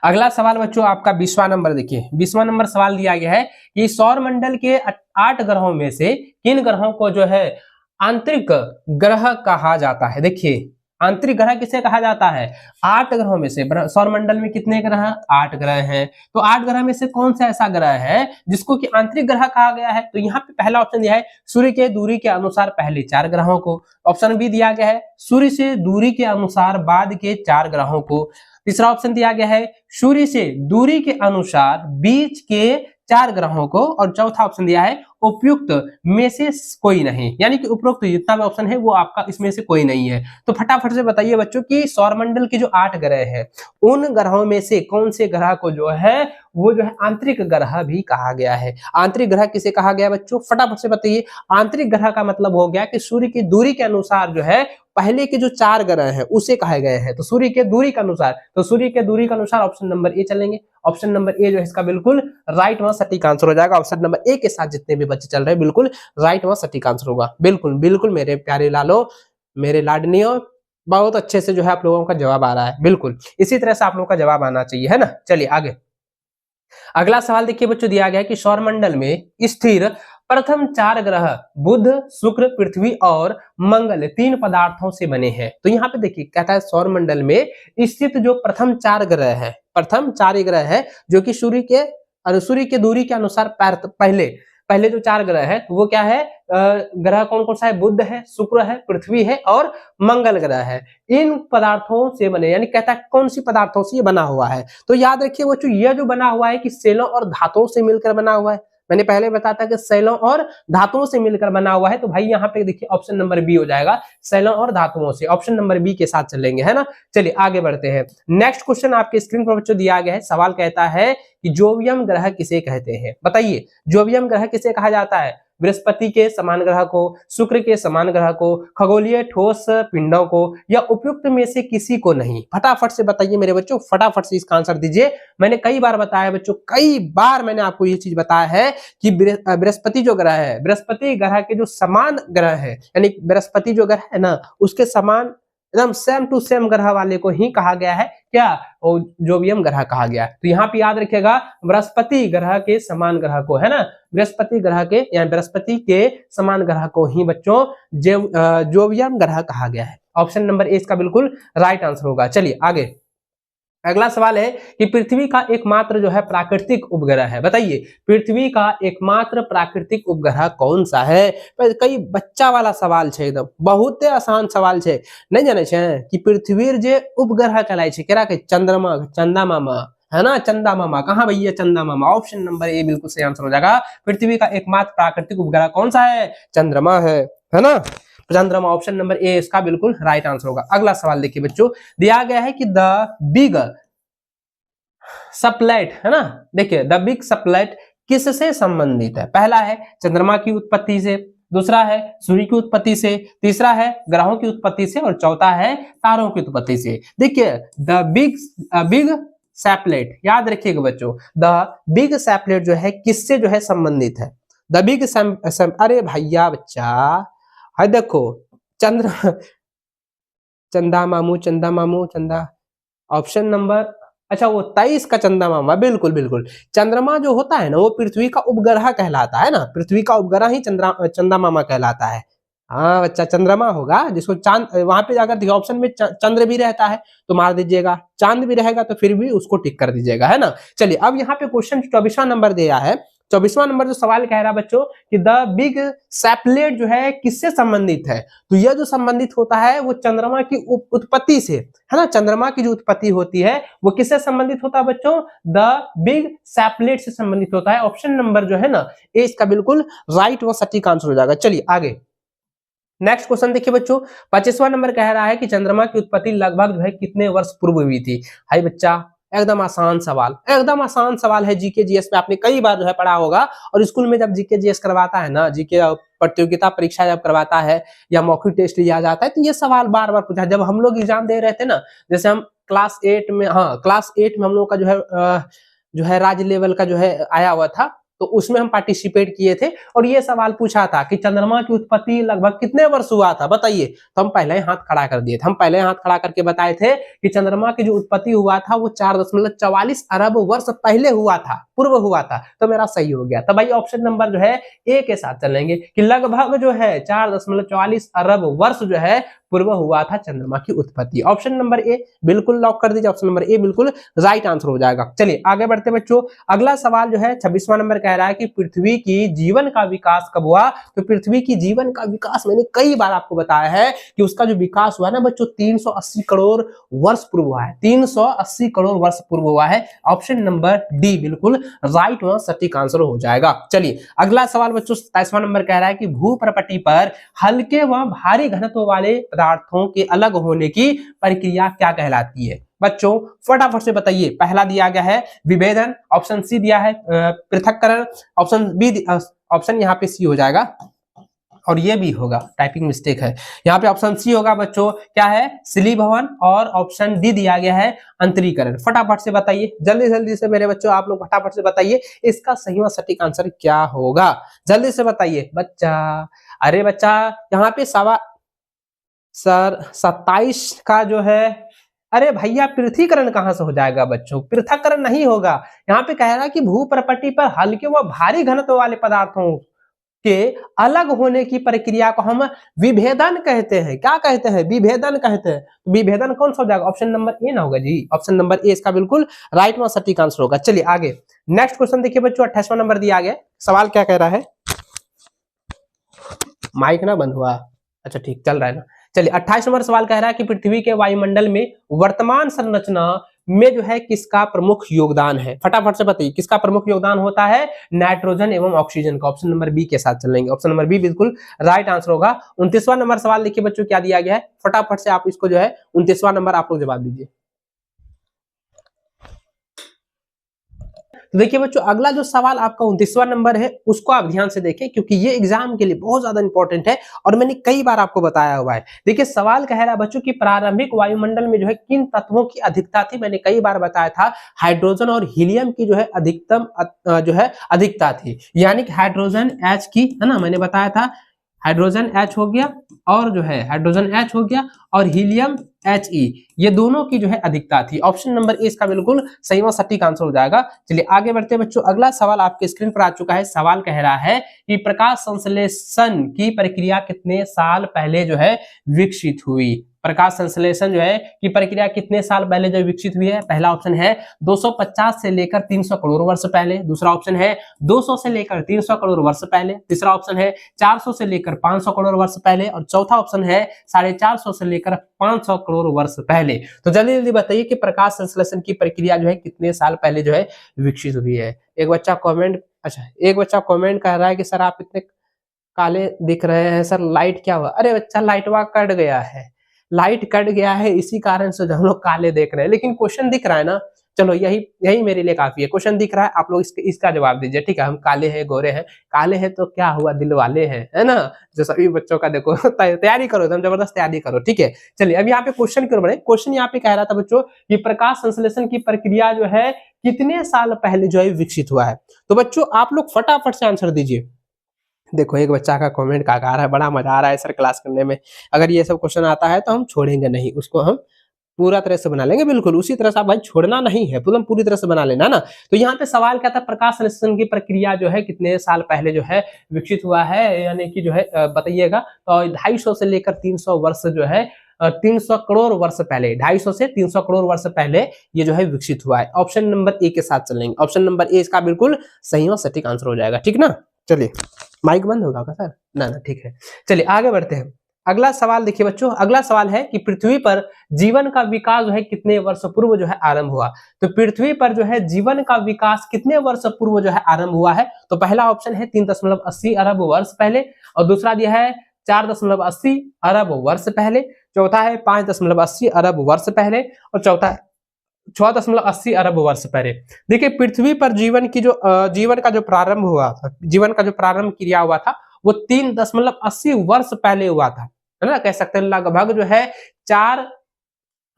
अगला सवाल बच्चों आपका 20वां नंबर देखिए, 20वां नंबर सवाल दिया गया है कि सौर मंडल के 8 ग्रहों में से किन ग्रहों को जो है आंतरिक ग्रह कहा जाता है। देखिए आंतरिक ग्रह किसे कहा जाता है, 8 ग्रहों में से। सौर मंडल में कितने ग्रह, 8 ग्रह हैं। तो 8 ग्रह में से कौन सा ऐसा ग्रह है जिसको कि आंतरिक ग्रह कहा गया है। तो यहाँ पे पहला ऑप्शन दिया है सूर्य के दूरी के अनुसार पहले 4 ग्रहों को। ऑप्शन बी दिया गया है सूर्य से दूरी के अनुसार बाद के 4 ग्रहों को। तीसरा ऑप्शन दिया गया है सूर्य से दूरी के अनुसार बीच के 4 ग्रहों को। और चौथा ऑप्शन दिया है उपयुक्त में से कोई नहीं, यानी कि उपरोक्त जितना भी ऑप्शन है वो आपका इसमें से कोई नहीं है। तो फटाफट से बताइए बच्चों कि सौरमंडल के जो 8 ग्रह हैं उन ग्रहों में से कौन से ग्रह को जो है वो जो है आंतरिक ग्रह भी कहा गया है। आंतरिक ग्रह किसे कहा गया बच्चों, फटाफट से बताइए। आंतरिक ग्रह का मतलब हो गया कि सूर्य की दूरी के अनुसार जो है पहले के जो 4 ग्रह हैं उसे कहे गए हैं। तो सूर्य के दूरी के अनुसार, तो सूर्य के दूरी के अनुसार ऑप्शन नंबर ए चलेंगे। ऑप्शन नंबर ए जो है इसका बिल्कुल राइट व सटीक आंसर हो जाएगा। ऑप्शन नंबर ए के साथ जितने भी बच्चे चल रहे हैं बिल्कुल राइट व सटीक आंसर होगा। बिल्कुल बिल्कुल मेरे प्यारे लालो, मेरे लाडनियों, बहुत अच्छे से जो है आप लोगों का जवाब आ रहा है। बिल्कुल इसी तरह से आप लोगों का जवाब आना चाहिए, है ना। चलिए आगे अगला सवाल देखिए बच्चों, दिया गया है कि सौरमंडल में स्थिर प्रथम 4 ग्रह बुध, शुक्र, पृथ्वी और मंगल 3 पदार्थों से बने हैं। तो यहाँ पे देखिए कहता है सौरमंडल में स्थित जो प्रथम 4 ग्रह है, प्रथम 4 ग्रह है जो कि सूर्य के दूरी के अनुसार पहले जो 4 ग्रह है तो वो क्या है, ग्रह कौन कौन सा है, बुध है, शुक्र है, पृथ्वी है और मंगल ग्रह है। इन पदार्थों से बने, यानी कहता है कौन सी पदार्थों से ये बना हुआ है। तो याद रखिए बच्चों ये जो बना हुआ है कि सेलों और धातुओं से मिलकर बना हुआ है। मैंने पहले बताया था कि सेलों और धातुओं से मिलकर बना हुआ है। तो भाई यहाँ पे देखिए ऑप्शन नंबर बी हो जाएगा, सेलों और धातुओं से। ऑप्शन नंबर बी के साथ चलेंगे, है ना। चलिए आगे बढ़ते हैं। नेक्स्ट क्वेश्चन आपके स्क्रीन पर बच्चों दिया गया है। सवाल कहता है कि जोवियम ग्रह किसे कहते हैं। बताइए जोवियम ग्रह किसे कहा जाता है। बृहस्पति के समान ग्रह को, शुक्र के समान ग्रह को, खगोलीय ठोस पिंडों को, या उपयुक्त में से किसी को नहीं। फटाफट से बताइए मेरे बच्चों, फटाफट से इसका आंसर दीजिए। मैंने कई बार बताया बच्चों, कई बार मैंने आपको ये चीज बताया है कि बृहस्पति जो ग्रह है, बृहस्पति ग्रह के जो समान ग्रह है, यानी बृहस्पति जो ग्रह है ना उसके समान एकदम सेम टू सेम ग्रह वाले को ही कहा गया है क्या, जोवियम ग्रह कहा गया है। तो यहाँ पे याद रखिएगा बृहस्पति ग्रह के समान ग्रह को, है ना, बृहस्पति ग्रह के या बृहस्पति के समान ग्रह को ही बच्चों जोवियम ग्रह कहा गया है। ऑप्शन नंबर ए इसका बिल्कुल राइट आंसर होगा। चलिए आगे अगला सवाल है कि पृथ्वी का एकमात्र जो है प्राकृतिक उपग्रह है। बताइए पृथ्वी का एकमात्र प्राकृतिक उपग्रह कौन सा है। कई बच्चा वाला सवाल है, एकदम बहुत आसान सवाल है। नहीं जाने कि पृथ्वी जे उपग्रह कहलाय छै, केरा के चंद्रमा, चंदा मामा, है ना, चंदा मामा। कहाँ भैया चंदा मामा। ऑप्शन नंबर ए बिल्कुल सही आंसर हो जाएगा। पृथ्वी का एकमात्र प्राकृतिक उपग्रह कौन सा है, चंद्रमा है ना। चंद्रमा, ऑप्शन नंबर ए इसका बिल्कुल राइट आंसर होगा। अगला सवाल देखिए बच्चों, दिया गया है कि द बिग सप्लाइट, है ना, देखिए द बिग सप्लाइट किससे संबंधित है? पहला है चंद्रमा की उत्पत्ति से, दूसरा है सूर्य की उत्पत्ति से, तीसरा है ग्रहों की उत्पत्ति से और चौथा है तारों की उत्पत्ति से। देखिए द बिग सैटेलाइट, याद रखिएगा बच्चों, द बिग सैटेलाइट जो है किससे जो है संबंधित है? द बिग अरे भैया बच्चा, है देखो चंद्र चंदा मामू चंदा, ऑप्शन नंबर, अच्छा वो 23 का चंदा मामा, बिल्कुल बिल्कुल। चंद्रमा जो होता है ना वो पृथ्वी का उपग्रह कहलाता है ना, पृथ्वी का उपग्रह ही चंदा मामा कहलाता है। हाँ बच्चा, चंद्रमा होगा जिसको चांद, वहां पे जाकर देखिए ऑप्शन में चंद्र भी रहता है तो मार दीजिएगा, चांद भी रहेगा तो फिर भी उसको टिक कर दीजिएगा, है ना। चलिए अब यहाँ पे क्वेश्चन 24वां नंबर दिया है। 24वां नंबर जो सवाल कह रहा है बच्चों कि द बिग सैटेलाइट जो है किससे संबंधित है? तो यह जो संबंधित होता है वो चंद्रमा की उत्पत्ति से, है ना। चंद्रमा की जो उत्पत्ति होती है वो किससे संबंधित होता है बच्चों? द बिग सैटेलाइट से संबंधित होता है। ऑप्शन नंबर जो है ना ए इसका बिल्कुल राइट व सटीक आंसर हो जाएगा। चलिए आगे नेक्स्ट क्वेश्चन देखिए बच्चों, 25वां नंबर कह रहा है कि चंद्रमा की उत्पत्ति लगभग जो है कितने वर्ष पूर्व हुई थी? हाय बच्चा, एकदम आसान सवाल, एकदम आसान सवाल है। जीके जीएस में आपने कई बार जो है पढ़ा होगा, और स्कूल में जब जीके जीएस करवाता है ना, जीके प्रतियोगिता परीक्षा जब करवाता है या मौखिक टेस्ट लिया जाता है तो ये सवाल बार बार पूछा। जब हम लोग एग्जाम दे रहे थे ना, जैसे हम क्लास 8 में, हाँ क्लास 8 में हम लोग का जो है राज्य लेवल का जो है आया हुआ था, तो उसमें हम पार्टिसिपेट किए थे और ये सवाल पूछा था कि चंद्रमा की उत्पत्ति लगभग कितने वर्ष हुआ था बताइए। तो हम पहले ही हाथ खड़ा कर दिए थे, हम पहले हाथ खड़ा करके बताए थे कि चंद्रमा की जो उत्पत्ति हुआ था वो 4.44 अरब वर्ष पहले हुआ था, पूर्व हुआ था। तो मेरा सही हो गया। तो भाई ऑप्शन नंबर जो है ए के साथ चलेंगे कि लगभग जो है 4.44 अरब वर्ष जो है पूर्व हुआ था चंद्रमा की उत्पत्ति। ऑप्शन नंबर ए बिल्कुल लॉक कर दीजिए, ऑप्शन नंबर ए बिल्कुल राइट आंसर हो जाएगा। चलिए आगे बढ़ते बच्चों, अगला सवाल जो है 26वां नंबर कह रहा है कि पृथ्वी की जीवन का विकास कब हुआ? तो पृथ्वी की जीवन का विकास मैंने कई बार आपको बताया है कि उसका जो विकास हुआ ना बच्चों 380 करोड़ वर्ष पूर्व हुआ है, 380 करोड़ वर्ष पूर्व हुआ है। ऑप्शन नंबर डी बिल्कुल राइट व सटीक आंसर हो जाएगा। चलिए अगला सवाल बच्चों 27वां नंबर कह रहा है कि भूप्रपट्टी पर हल्के व भारी घनत्व वाले पदार्थों के अलग होने की प्रक्रिया क्या कहलाती है? बच्चों फटाफट से बताइए। पहला दिया गया है विभेदन, ऑप्शन सी दिया है पृथक्करण, ऑप्शन बी, ऑप्शन यहाँ पे सी हो जाएगा और ये भी होगा, टाइपिंग मिस्टेक है। यहाँ पे ऑप्शन सी होगा बच्चों, क्या है शिलीभवन, और ऑप्शन डी दिया गया है अंतरीकरण। फटाफट से बताइए, जल्दी जल्दी से मेरे बच्चों, आप लोग फटाफट से बताइए इसका सही व सटीक आंसर क्या होगा, जल्दी से बताइए बच्चा। अरे बच्चा यहाँ पे सर 27 का जो है, अरे भैया पृथ्वीकरण कहां से हो जाएगा बच्चों? पृथक्करण नहीं होगा। यहाँ पे कह रहा है कि भूप्रपट्टी पर हल्के व भारी घनत्व वाले पदार्थों के अलग होने की प्रक्रिया को हम विभेदन कहते हैं। क्या कहते हैं? विभेदन कहते हैं। विभेदन कौन सा हो जाएगा? ऑप्शन नंबर ए ना होगा जी, ऑप्शन नंबर ए इसका बिल्कुल राइट व सटीक आंसर होगा। चलिए आगे नेक्स्ट क्वेश्चन देखिए बच्चों, 28वां नंबर दिया गया। सवाल क्या कह रहा है? माइक ना बंद हुआ, अच्छा ठीक चल रहा है ना। चलिए 28 नंबर सवाल कह रहा है कि पृथ्वी के वायुमंडल में वर्तमान संरचना में जो है किसका प्रमुख योगदान है? फटाफट से बताइए किसका प्रमुख योगदान होता है? नाइट्रोजन एवं ऑक्सीजन का। ऑप्शन नंबर बी के साथ चलेंगे, ऑप्शन नंबर बी बिल्कुल राइट आंसर होगा। 29वां नंबर सवाल देखिए बच्चों क्या दिया गया है, फटाफट से आप इसको जो है 29वां नंबर आप लोग जवाब दीजिए। तो देखिए बच्चों अगला जो सवाल आपका 29वां नंबर है उसको आप ध्यान से देखें, क्योंकि ये एग्जाम के लिए बहुत ज्यादा इंपॉर्टेंट है और मैंने कई बार आपको बताया हुआ है। देखिए सवाल कह रहा है बच्चों की प्रारंभिक वायुमंडल में जो है किन तत्वों की अधिकता थी? मैंने कई बार बताया था हाइड्रोजन और हीलियम की जो है अधिकतम जो है अधिकता थी, यानी कि हाइड्रोजन H की, है ना, मैंने बताया था हाइड्रोजन H हो गया और जो है हाइड्रोजन H हो गया और हीलियम He, ये दोनों की जो है अधिकता थी। ऑप्शन नंबर ए इसका बिल्कुल सही व सटीक आंसर हो जाएगा। चलिए आगे बढ़ते हैं बच्चों, अगला सवाल आपके स्क्रीन पर आ चुका है। सवाल कह रहा है कि प्रकाश संश्लेषण की प्रक्रिया कितने साल पहले जो है विकसित हुई? प्रकाश संश्लेषण जो है की प्रक्रिया कितने साल पहले जो विकसित हुई है? पहला ऑप्शन है 250 से लेकर 300 करोड़ वर्ष पहले, दूसरा ऑप्शन है 200 से लेकर 300 करोड़ वर्ष पहले, तीसरा ऑप्शन है 400 से लेकर 500 करोड़ वर्ष पहले और चौथा ऑप्शन है 450 से लेकर 500 करोड़ वर्ष पहले। तो जल्दी जल्दी बताइए कि प्रकाश संश्लेषण की प्रक्रिया जो है कितने साल पहले जो है विकसित हुई है। एक बच्चा कमेंट कर रहा है कि सर आप इतने काले दिख रहे हैं सर, लाइट क्या हुआ? अरे बच्चा लाइट वहाँ कट गया है, लाइट कट गया है, इसी कारण से जो हम लोग काले देख रहे हैं, लेकिन क्वेश्चन दिख रहा है ना। चलो यही यही मेरे लिए काफी है, क्वेश्चन दिख रहा है, आप लोग इसका जवाब दीजिए। ठीक है, हम काले हैं गोरे हैं, काले हैं तो क्या हुआ, दिल वाले हैं, है ना। जो सभी बच्चों का देखो तैयारी करो, एकदम जबरदस्त तैयारी करो। ठीक है, चलिए अब यहाँ पे क्वेश्चन क्यों बढ़े। क्वेश्चन यहाँ पे कह रहा था बच्चों कि प्रकाश संश्लेषण की प्रक्रिया जो है कितने साल पहले जो है विकसित हुआ है। तो बच्चों आप लोग फटाफट से आंसर दीजिए। देखो एक बच्चा का कमेंट का आ रहा है, बड़ा मजा आ रहा है सर क्लास करने में। अगर ये सब क्वेश्चन आता है तो हम छोड़ेंगे नहीं, उसको हम पूरा तरह से बना लेंगे। बिल्कुल उसी तरह से आप भाई छोड़ना नहीं है, एकदम पूरी तरह से बना लेना ना। तो यहाँ पे सवाल क्या था, प्रकाश संश्लेषण की प्रक्रिया जो है कितने साल पहले जो है विकसित हुआ है, यानी कि जो है बताइएगा। तो 250 से लेकर 300 वर्ष जो है 300 करोड़ वर्ष पहले, 250 से 300 करोड़ वर्ष पहले ये जो है विकसित हुआ है। ऑप्शन नंबर ए के साथ चलेंगे। ऑप्शन नंबर ए इसका बिल्कुल सही और सटीक आंसर हो जाएगा। ठीक ना, चलिए माइक बंद होगा क्या सर? ना ना ठीक है, चलिए आगे बढ़ते हैं। अगला सवाल देखिए बच्चों, अगला सवाल है कि पृथ्वी पर जीवन का विकास जो है कितने वर्ष पूर्व जो है आरंभ हुआ। तो पृथ्वी पर जो है जीवन का विकास कितने वर्ष पूर्व जो है आरंभ हुआ है। तो पहला ऑप्शन है 3.80 अरब वर्ष पहले, और दूसरा दिया है 4.80 अरब वर्ष पहले, चौथा है 5.80 अरब वर्ष पहले, और चौथा है 6.80 अरब वर्ष पहले। देखिए पृथ्वी पर जीवन की जो जीवन का जो प्रारंभ हुआ था, जीवन का जो प्रारंभ क्रिया हुआ था वो 3.80 वर्ष पहले हुआ था, है ना। कह सकते हैं लगभग जो है 4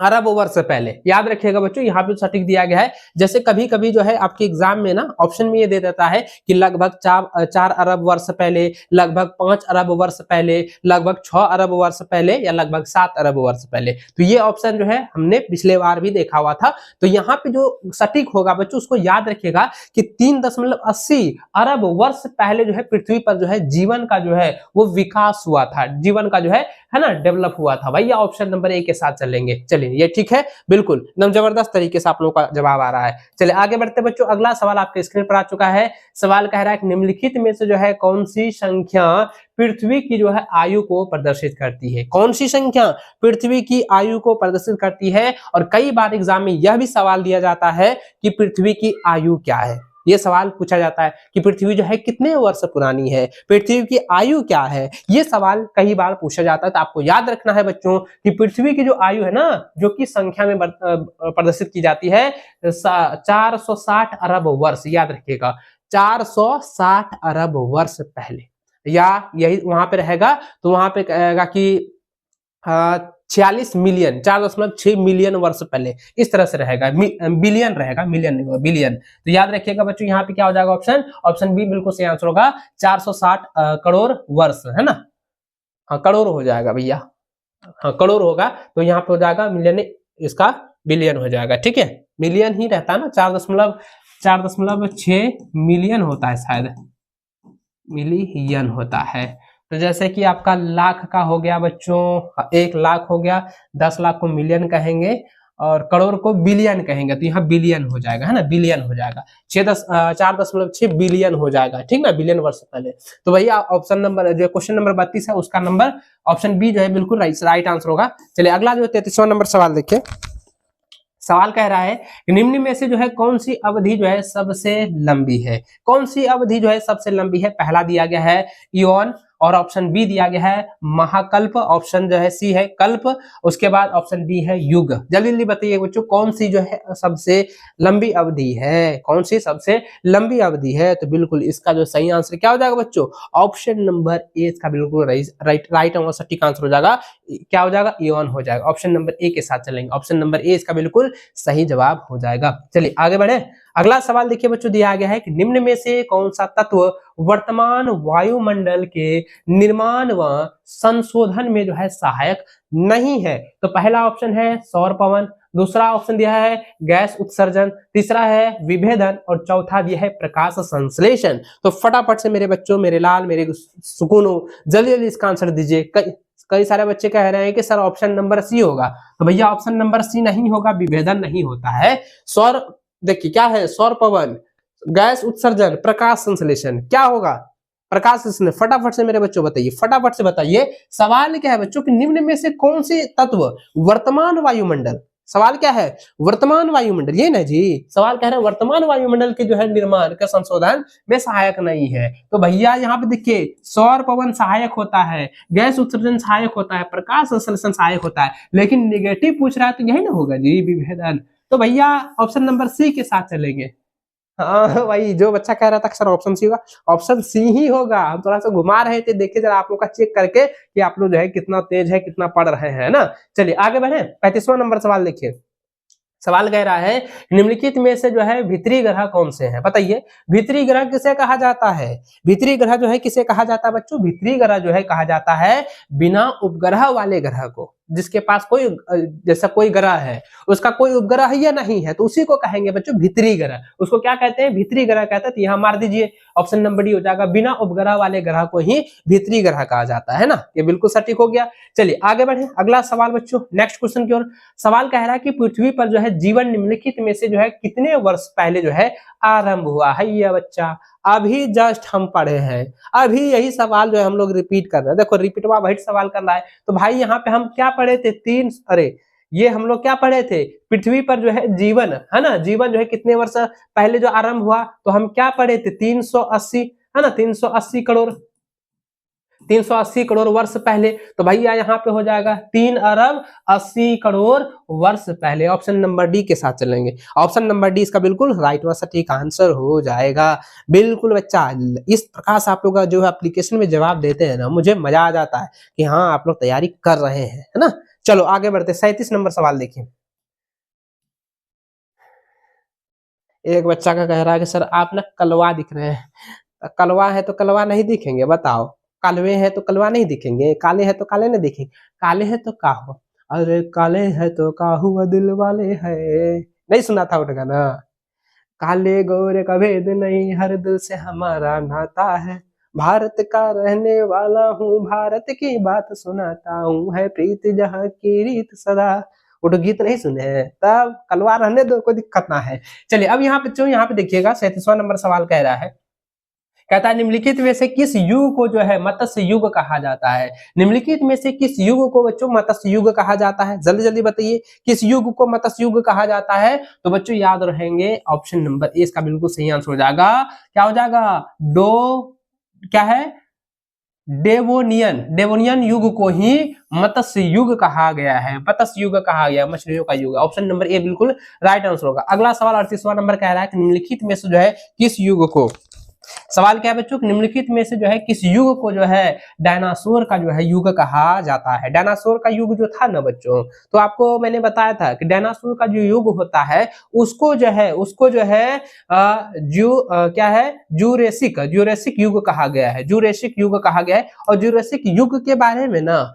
अरब वर्ष पहले। याद रखिएगा बच्चों, यहाँ पे सटीक दिया गया है। जैसे कभी कभी जो है आपके एग्जाम में ना ऑप्शन में ये दे देता है कि लगभग 4 अरब वर्ष पहले, लगभग 5 अरब वर्ष पहले, लगभग 6 अरब वर्ष पहले, या लगभग 7 अरब वर्ष पहले। तो ये ऑप्शन जो है हमने पिछले बार भी देखा हुआ था। तो यहाँ पे जो सटीक होगा बच्चों उसको याद रखिएगा कि 3.80 अरब वर्ष पहले जो है पृथ्वी पर जो है जीवन का जो है वो विकास हुआ था, जीवन का जो है ना डेवलप हुआ था। भैया ऑप्शन नंबर ए के साथ चलेंगे। चलिए ये ठीक है, बिल्कुल एकदम जबरदस्त तरीके से आप लोगों का जवाब आ रहा है। चलिए आगे बढ़ते बच्चों, अगला सवाल आपके स्क्रीन पर आ चुका है। सवाल कह रहा है कि निम्नलिखित में से जो है कौन सी संख्या पृथ्वी की जो है आयु को प्रदर्शित करती है। कौन सी संख्या पृथ्वी की आयु को प्रदर्शित करती है। और कई बार एग्जाम में यह भी सवाल दिया जाता है कि पृथ्वी की आयु क्या है। ये सवाल पूछा जाता है कि पृथ्वी जो है कितने वर्ष पुरानी है, पृथ्वी की आयु क्या है। ये सवाल कई बार पूछा जाता है। तो आपको याद रखना है बच्चों कि पृथ्वी की जो आयु है ना, जो कि संख्या में प्रदर्शित की जाती है 460 अरब वर्ष। याद रखिएगा 460 अरब वर्ष पहले, या यही वहां पे रहेगा तो वहां पे कहेगा कि 46 मिलियन, 4.6 मिलियन वर्ष पहले, इस तरह से रहेगा। बिलियन रहेगा, मिलियन नहीं होगा, बिलियन। तो याद रखिएगा बच्चों यहाँ पे क्या हो जाएगा, ऑप्शन बी बिल्कुल सही आंसर होगा। 460 करोड़ वर्ष, है ना। हाँ करोड़ हो जाएगा भैया, हाँ करोड़ होगा तो यहाँ पे हो जाएगा मिलियन, इसका बिलियन हो जाएगा। ठीक है, मिलियन ही रहता है ना, 4.6 मिलियन होता है शायद, मिलियन होता है। तो जैसे कि आपका लाख का हो गया बच्चों, 1 लाख हो गया, 10 लाख को मिलियन कहेंगे और करोड़ को बिलियन कहेंगे, तो यहाँ बिलियन हो जाएगा, है ना, बिलियन हो जाएगा। 4.6 बिलियन हो जाएगा, ठीक ना, बिलियन वर्ष पहले। तो भैया ऑप्शन नंबर जो क्वेश्चन नंबर 32 है उसका नंबर ऑप्शन बी जो है बिल्कुल राइट आंसर होगा। चलिए अगला जो 33वां नंबर सवाल देखिए। सवाल कह रहा है कि निम्न में से जो है कौन सी अवधि जो है सबसे लंबी है। कौन सी अवधि जो है सबसे लंबी है। पहला दिया गया है इयोन, और ऑप्शन बी दिया गया है महाकल्प, ऑप्शन जो है सी है कल्प, उसके बाद ऑप्शन डी है युग। जल्दी जल्दी बताइए बच्चों कौन सी जो है सबसे लंबी अवधि है, कौन सी सबसे लंबी अवधि है। तो बिल्कुल इसका जो सही आंसर क्या हो जाएगा बच्चों, ऑप्शन नंबर ए इसका बिल्कुल राइट और सटीक आंसर हो जाएगा। क्या हो जाएगा, इयोन हो जाएगा। ऑप्शन नंबर ए के साथ चलेंगे, ऑप्शन नंबर ए इसका बिल्कुल सही जवाब हो जाएगा। चलिए आगे बढ़े। अगला सवाल देखिए बच्चों, दिया गया है कि निम्न में से कौन सा तत्व वर्तमान वायुमंडल के निर्माण व संशोधन में जो है सहायक नहीं है। तो पहला ऑप्शन है सौर पवन, दूसरा ऑप्शन दिया है गैस उत्सर्जन, तीसरा है विभेदन, और चौथा दिया है प्रकाश संश्लेषण। तो फटाफट से मेरे बच्चों, मेरे लाल, मेरे सुकूनों, जल्दी जल्दी इसका आंसर दीजिए। कई सारे बच्चे कह रहे हैं कि सर ऑप्शन नंबर सी होगा, तो भैया ऑप्शन नंबर सी नहीं होगा, विभेदन नहीं होता है। सौर देखिए क्या है, सौर पवन, गैस उत्सर्जन, प्रकाश संश्लेषण, क्या होगा, प्रकाश संश्लेषण। फटाफट से मेरे बच्चों बताइए, फटाफट से बताइए। सवाल क्या है बच्चों कि निम्न में से कौन से तत्व वर्तमान वायुमंडल, सवाल क्या है, वर्तमान वायुमंडल, ये ना जी, सवाल कह रहा है वर्तमान वायुमंडल के जो है निर्माण का संशोधन में सहायक नहीं है। तो भैया यहाँ पे देखिए, सौर पवन सहायक होता है, गैस उत्सर्जन सहायक होता है, प्रकाश संश्लेषण सहायक होता है, लेकिन निगेटिव पूछ रहा है तो यही ना होगा जी, विभेदन। तो भैया ऑप्शन नंबर सी के साथ चलेंगे। हाँ भाई, जो बच्चा कह रहा था सर ऑप्शन सी होगा, ऑप्शन सी ही होगा। हम थोड़ा सा घुमा रहे थे, देखिए जरा आप लोग का चेक करके कि आप लोग जो है कितना तेज है, कितना पढ़ रहे हैं ना। चलिए आगे बढ़े, 35वां नंबर सवाल देखिए। सवाल कह रहा है निम्नलिखित में से जो है भीतरी ग्रह कौन से हैं, बताइए। भीतरी ग्रह किसे कहा जाता है, भीतरी ग्रह जो है किसे कहा जाता है बच्चों, भीतरी ग्रह जो है कहा जाता है बिना उपग्रह वाले ग्रह को, जिसके पास कोई जैसा कोई ग्रह है, उसका कोई उपग्रह है या नहीं है, तो उसी को कहेंगे बच्चों भीतरी ग्रह। उसको क्या कहते हैं, भीतरी ग्रह कहते हैं। तो यहाँ मार दीजिए, ऑप्शन नंबर डी हो जाएगा, बिना उपग्रह वाले ग्रह को ही भीतरी ग्रह कहा जाता है ना। ये बिल्कुल सटीक हो गया। चलिए आगे बढ़े, अगला सवाल बच्चों, नेक्स्ट क्वेश्चन की ओर। सवाल कह रहा है कि पृथ्वी पर जो है जीवन निम्नलिखित में से जो है कितने वर्ष पहले जो है आरंभ हुआ है। ये बच्चा अभी जस्ट हम पढ़े हैं, अभी यही सवाल जो है हम लोग रिपीट कर रहे हैं। देखो रिपीटवा वही सवाल कर रहा है। तो भाई यहाँ पे हम क्या पढ़े थे, ये हम लोग क्या पढ़े थे, पृथ्वी पर जो है जीवन है ना, जीवन जो है कितने वर्ष पहले जो आरंभ हुआ, तो हम क्या पढ़े थे 380 है ना, 380 करोड़ वर्ष पहले। तो भैया यहाँ पे हो जाएगा 3 अरब 80 करोड़ वर्ष पहले। ऑप्शन नंबर डी के साथ चलेंगे। ऑप्शन नंबर डी इसका बिल्कुल राइट व सटीक आंसर हो जाएगा। बिल्कुल बच्चा, इस प्रकार से आप लोग का जो एप्लीकेशन में जवाब देते हैं ना, मुझे मजा आ जाता है कि हाँ आप लोग तैयारी कर रहे हैं, है ना। चलो आगे बढ़ते, 37 नंबर सवाल देखिए। एक बच्चा का कह रहा है कि सर आप ना कलवा दिख रहे हैं। कलवा है तो कलवा नहीं दिखेंगे, बताओ। कालवे है तो कलवा नहीं दिखेंगे, काले है तो काले नहीं दिखेंगे, काले है तो काहो, अरे काले है तो काहू दिल वाले है, नहीं सुना था उनका ना। काले गोरे का भेद नहीं, हर दिल से हमारा नाता है, भारत का रहने वाला हूँ, भारत की बात सुनाता हूँ, है प्रीत जहाँ की रीत सदा। वो तो गीत नहीं सुने हैं, तब कलवा रहने दो, कोई दिक्कत ना है। चलिए अब यहाँ पे यहाँ पे देखिएगा, 37वां नंबर सवाल कह रहा है, कहता है निम्नलिखित में से किस युग को जो है मत्स्य युग कहा जाता है। निम्नलिखित में से किस युग को बच्चों मत्स्य युग कहा जाता है, जल्दी जल्दी बताइए किस युग को मत्स्य युग कहा जाता है। तो बच्चों याद रहेंगे, ऑप्शन नंबर ए इसका बिल्कुल सही आंसर हो जाएगा। क्या हो जाएगा, क्या है, डेवोनियन युग को ही मत्स्य युग कहा गया है, मत्स्य युग कहा गया, मछलियों का युग। ऑप्शन नंबर ए बिल्कुल राइट आंसर होगा। अगला सवाल 38वां नंबर कह रहा है कि निम्नलिखित में से जो है किस युग को, सवाल क्या है बच्चों, निम्नलिखित में से जो है किस युग को जो है डायनासोर का जो है युग कहा जाता है। डायनासोर का युग जो था ना बच्चों, तो आपको मैंने बताया था कि डायनासोर का जो युग होता है उसको जो है क्या है, ज्यूरेसिक युग कहा गया है, ज्यूरेसिक युग कहा गया है। और ज्यूरेसिक युग के बारे में ना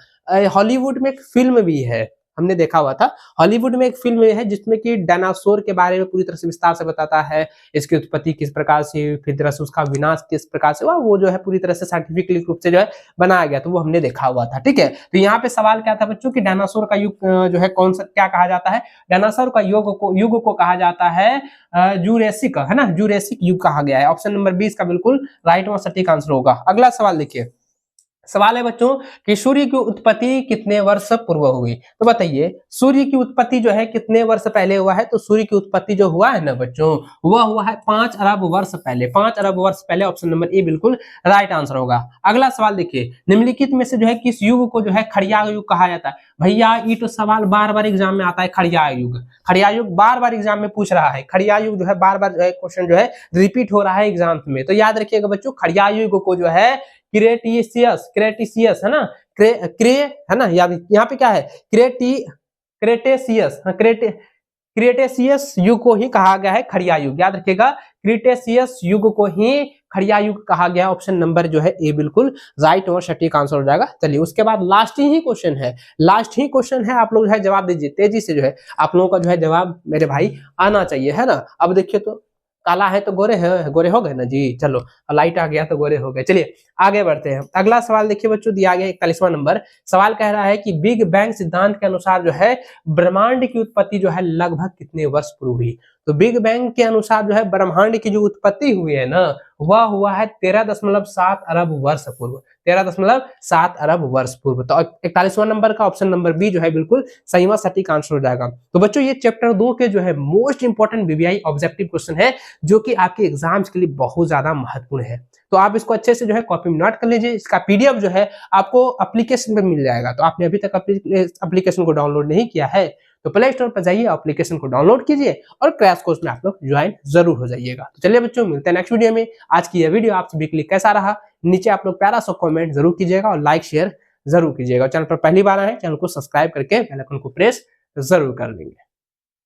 हॉलीवुड में एक फिल्म भी है, हमने देखा हुआ था। हॉलीवुड में एक फिल्म है जिसमें कि डायनासोर के बारे में पूरी तरह से विस्तार से बताता है, इसकी उत्पत्ति किस प्रकार से, फिर तरह से उसका विनाश किस प्रकार से हुआ, वो जो है पूरी तरह से साइंटिफिक रूप से जो है बनाया गया, तो वो हमने देखा हुआ था। ठीक है, तो यहाँ पे सवाल क्या था बच्चों कि डायनासोर का युग जो है कौन सा क्या कहा जाता है, डायनासोर का युग को कहा जाता है जूरेसिक, है ना, जूरेसिक युग कहा गया है। ऑप्शन नंबर 20 का बिल्कुल राइट और सटीक आंसर होगा। अगला सवाल देखिए, सवाल है बच्चों कि सूर्य की उत्पत्ति कितने वर्ष पूर्व हुई। तो बताइए सूर्य की उत्पत्ति जो है कितने वर्ष पहले हुआ है। तो सूर्य की उत्पत्ति जो हुआ है ना बच्चों, वह हुआ है 5 अरब वर्ष पहले, 5 अरब वर्ष पहले। ऑप्शन नंबर ए बिल्कुल राइट आंसर होगा। अगला सवाल देखिए, निम्नलिखित में से जो है किस युग को जो है खड़िया युग कहा जाता है। भैया ये तो सवाल बार बार एग्जाम में आता है, खड़िया युग बार बार एग्जाम में पूछ रहा है। खड़िया युग जो है बार बार क्वेश्चन जो है रिपीट हो रहा है एग्जाम में, तो याद रखिएगा बच्चों, खड़िया युग को जो है क्रेटिसियस है ना, है ना, यहाँ पे क्या है, क्रेटेशियस युग को ही कहा गया है खड़िया युग। याद रखिएगा, क्रिटेशियस युग को ही खड़िया युग कहा गया। ऑप्शन नंबर जो है ए बिल्कुल राइट और सटीक आंसर हो जाएगा। चलिए उसके बाद लास्ट ही क्वेश्चन है, आप लोग जो है जवाब दीजिए तेजी से, जो है आप लोगों का जो है जवाब मेरे भाई आना चाहिए, है ना। अब देखिए तो काला है तो गोरे हो गए ना जी, चलो लाइट आ गया तो गोरे हो गए। चलिए आगे बढ़ते हैं। अगला सवाल देखिए बच्चों, दिया गया 41वां नंबर सवाल कह रहा है कि बिग बैंग सिद्धांत के अनुसार जो है ब्रह्मांड की उत्पत्ति जो है लगभग कितने वर्ष पूर्व हुई। तो बिग बैंग के अनुसार जो है ब्रह्मांड की जो उत्पत्ति हुई है ना, वह हुआ है 13.7 अरब वर्ष पूर्व, 13.7 अरब वर्ष पूर्व। तो 41वां नंबर का ऑप्शन नंबर बी जो है बिल्कुल सही व सटीक आंसर हो जाएगा। तो बच्चों ये चैप्टर 2 के जो है most important VVI objective question है, जो कि आपके एग्जाम्स के लिए बहुत ज्यादा महत्वपूर्ण है। तो आप इसको अच्छे से जो है कॉपी में नोट कर लीजिए। इसका पीडीएफ जो है आपको एप्लीकेशन पे मिल जाएगा। तो आपने अभी तक एप्लीकेशन को डाउनलोड नहीं किया है तो प्ले स्टोर पर जाइए, एप्लीकेशन को डाउनलोड कीजिए और क्रैश कोर्स में आप लोग ज्वाइन जरूर हो जाइएगा। तो चलिए बच्चों, मिलते हैं नेक्स्ट वीडियो में। आज की यह वीडियो आप सभी के लिए कैसा रहा, नीचे आप लोग प्यारा सा कमेंट जरूर कीजिएगा और लाइक शेयर जरूर कीजिएगा। चैनल पर पहली बार आए, चैनल को सब्सक्राइब करके बेल आइकन को प्रेस जरूर कर देंगे।